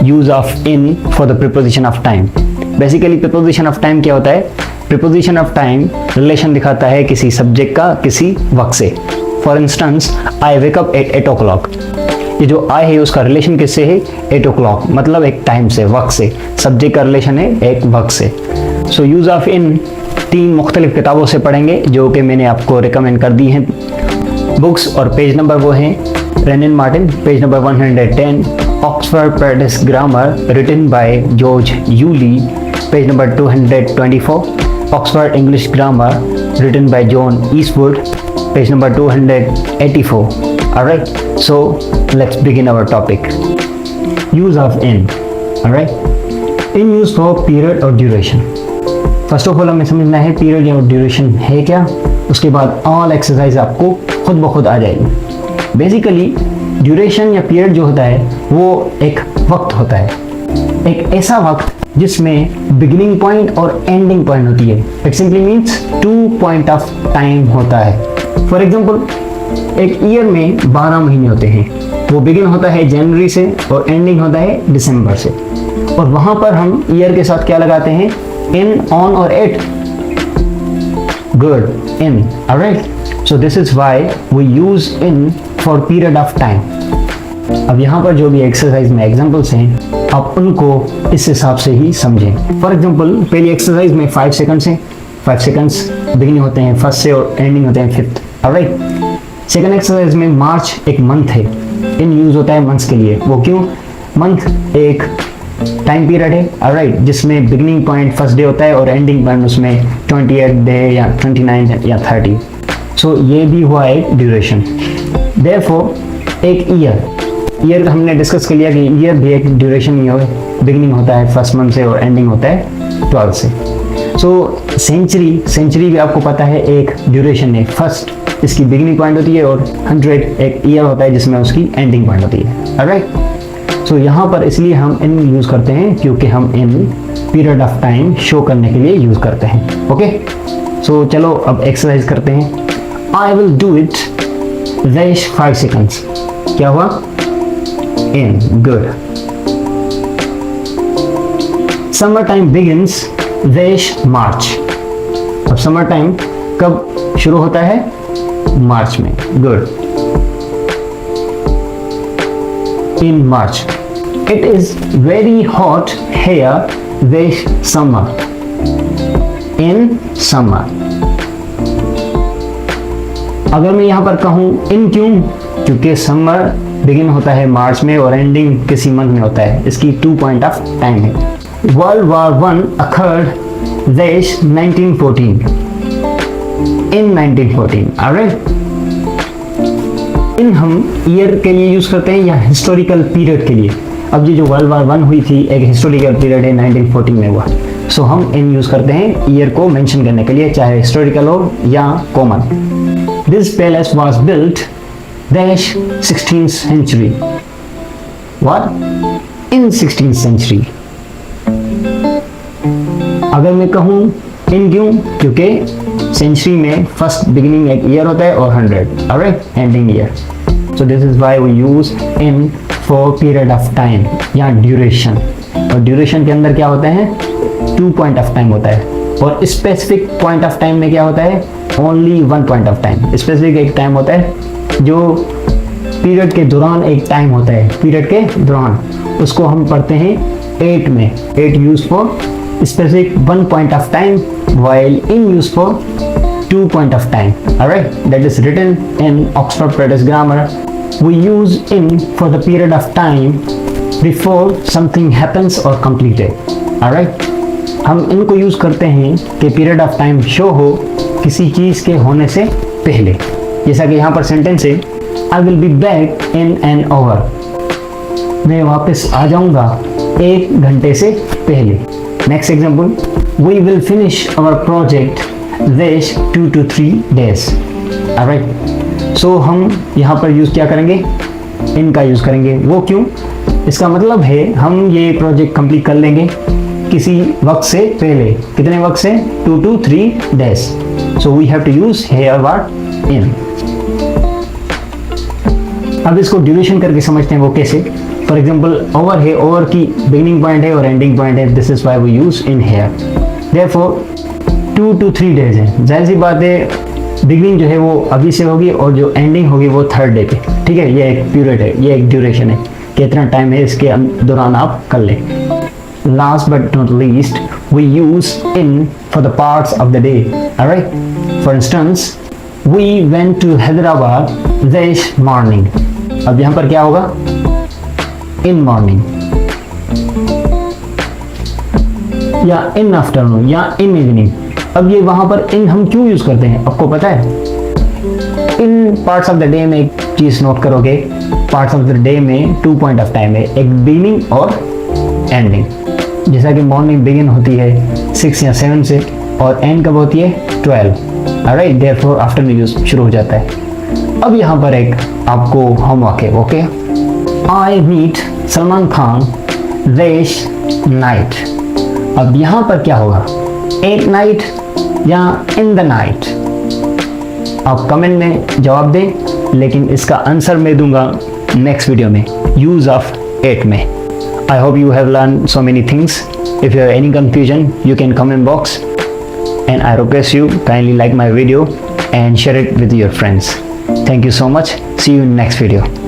Use of in for the preposition of time. Basically preposition of time क्या होता है? Preposition of time relation दिखाता है किसी सब्जेक्ट का किसी वक्त से। For instance, I wake up at 8 o'clock। ये जो आई है उसका रिलेशन किससे है? 8 o'clock, मतलब एक टाइम से, वक्त से। सब्जेक्ट का रिलेशन है एक वक्त से। सो यूज ऑफ इन 3 मुख्तलिफ किताबों से पढ़ेंगे जो कि मैंने आपको रिकमेंड कर दी हैं बुक्स, और पेज नंबर वो हैं Wren Martin, page number 110, Oxford practice grammar written by George Yule, page number 224, Oxford English grammar written by John Eastwood, page number 284. Alright, so let's begin our topic. Use of in. Alright, in use for period or duration. First of all हमें समझना है period या duration है क्या, उसके बाद all exercise आपको खुद ब खुद आ जाएगी। Basically duration या period जो होता है वो एक वक्त होता है, एक ऐसा वक्त जिसमें beginning point और ending point होती है। It simply means 2 point of time होता है। फॉर एग्जाम्पल, एक ईयर में 12 महीने होते हैं। वो बिगिन होता है जनवरी से और एंडिंग होता है दिसंबर से। और वहां पर हम ईयर के साथ क्या लगाते हैं? इन, ऑन और at. Good, in. Alright, so this is why we use in for period of time. अब यहाँ पर जो भी एक्सरसाइज में एग्जाम्पल्स हैं आप उनको इस हिसाब से ही समझें। फॉर एग्जाम्पल, पहली एक्सरसाइज में 5 सेकंड्स हैं। 5 सेकंड्स बिगिनिंग होते हैं फर्स्ट से और एंडिंग होते हैं 5th। ऑलराइट, सेकंड एक्सरसाइज में मार्च एक मंथ है, इन यूज होता है मंथ्स के लिए। वो क्यों? मंथ एक टाइम पीरियड है, ऑलराइट, जिसमें बिगिनिंग पॉइंट फर्स्ट डे होता है और एंडिंग पॉइंट उसमें 28 डे या 29 या 30। सो ये भी हुआ एक ड्यूरेशन। देयरफॉर एक ईयर हमने डिस्कस कर लिया कि ईयर भी एक ड्यूरेशन ही है। बिगिनिंग होता है फर्स्ट मंथ से और एंडिंग होता है 12 से। सो सेंचुरी भी आपको पता है एक ड्यूरेशन है। फर्स्ट इसकी बिगिनिंग पॉइंट होती है और 100 एक ईयर होता है जिसमें उसकी एंडिंग पॉइंट होती है। ऑलराइट, सो यहाँ पर इसलिए हम इन यूज करते हैं क्योंकि हम in period of time show करने के लिए यूज करते हैं। ओके, सो चलो अब एक्सरसाइज करते हैं। I will do it west 5 seconds. क्या हुआ? In. Good. Summer time begins west March. अब समर टाइम कब शुरू होता है? मार्च में। Good. In March. It is very hot here west summer. In summer. अगर मैं यहां पर कहूं इन, क्यों? क्योंकि समर बिगिन होता है मार्च में और एंडिंग किसी मंथ में होता है। इसकी 2 पॉइंट ऑफ टाइम है। World War I occurred this 1914. In 1914, alright? इन हम ईयर के लिए यूज करते हैं या हिस्टोरिकल पीरियड के लिए? अब ये जो वर्ल्ड वार 1 हुई थी एक हिस्टोरिकल पीरियड है, 1914 में हुआ। सो हम इन यूज करते हैं ईयर को मेंशन करने के लिए, चाहे हिस्टोरिकल हो या common. This palace was built दैश 16th century. What? In 16th century. अगर मैं कहूँ इन, क्यों? क्योंकि सेंचुरी में फर्स्ट बिगिनिंग एक ईयर होता है और 100, alright, ending year. So this is why we use in for period of time या ड्यूरेशन। और ड्यूरेशन के अंदर क्या होता है? 2 पॉइंट ऑफ टाइम होता है। और स्पेसिफिक पॉइंट ऑफ टाइम में क्या होता है? Only 1 point of time. Specific एक टाइम होता है जो पीरियड के दौरान एक टाइम होता है, पीरियड के दौरान, उसको हम पढ़ते हैं 8 में। 8 use for specific 1 point of time while in use for 2 point of time. Alright, that is written in Oxford Peirce Grammar. We use in for the period of time before something happens or completed. Alright, हम इनको use करते हैं कि period of time show हो किसी चीज के होने से पहले। जैसा कि यहाँ पर सेंटेंस है, I will be back in an hour. मैं वापस आ जाऊंगा 1 घंटे से पहले। Next example, we will finish our project this 2 to 3 days. Alright, so हम यहाँ पर यूज क्या करेंगे? इनका यूज करेंगे। वो क्यों? इसका मतलब है हम ये प्रोजेक्ट कंप्लीट कर लेंगे किसी वक्त से पहले। कितने वक्त से? 2 to 3 days. So we have to use here what? In. अब इसको ड्यूरेशन करके समझते हैं। वो कैसे? फॉर एग्जाम्पल ओवर है, ओवर की बिगिनिंग पॉइंट है और एंडिंग पॉइंट है, this is why we use in here. Therefore 2 to 3 days है, जाहिर सी बात है बिगिनिंग जो है वो अभी से होगी और जो एंडिंग होगी वो 3rd डे पे, ठीक है। ये एक पीरियड है, ये एक ड्यूरेशन है कि इतना टाइम है, इसके दौरान आप कर लें। Last but not least we use in for the parts of the day, alright. For instance we went to Hyderabad this morning. अब यहाँ पर क्या होगा, इन मॉर्निंग या इन आफ्टरनून या इन इवनिंग। अब ये वहां पर इन हम क्यों यूज करते हैं आपको पता है? इन पार्ट्स ऑफ द डे में एक चीज नोट करोगे, पार्ट्स ऑफ द डे में 2 पॉइंट ऑफ टाइम है, एक बिगिनिंग और एंडिंग। जैसा कि मॉर्निंग बिगिन होती है 6 या 7 से और एंड कब होती है 12, ऑलराइट। देयरफॉर आफ्टरनून यूज शुरू हो जाता है। अब यहाँ पर एक आपको होमवर्क है, okay. I meet Salman Khan this night. अब यहाँ पर क्या होगा, एट नाइट या इन द नाइट? आप कमेंट में जवाब दें, लेकिन इसका आंसर मैं दूंगा नेक्स्ट वीडियो में, यूज ऑफ एट में। I hope you have learn so many things. If you have any confusion you can comment box, and I request you kindly like my video and share it with your friends. Thank you so much. See you in next video.